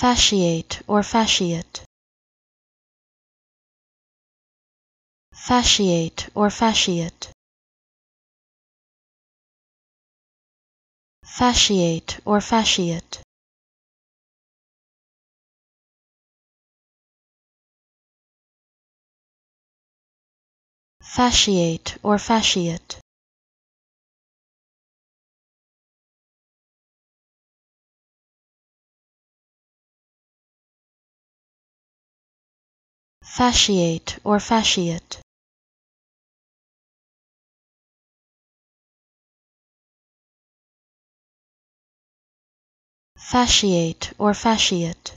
Fasciate or fasciate. Fasciate or fasciate. Fasciate or fasciate. Fasciate or fasciate. Fasciate or fasciate. Fasciate or fasciate.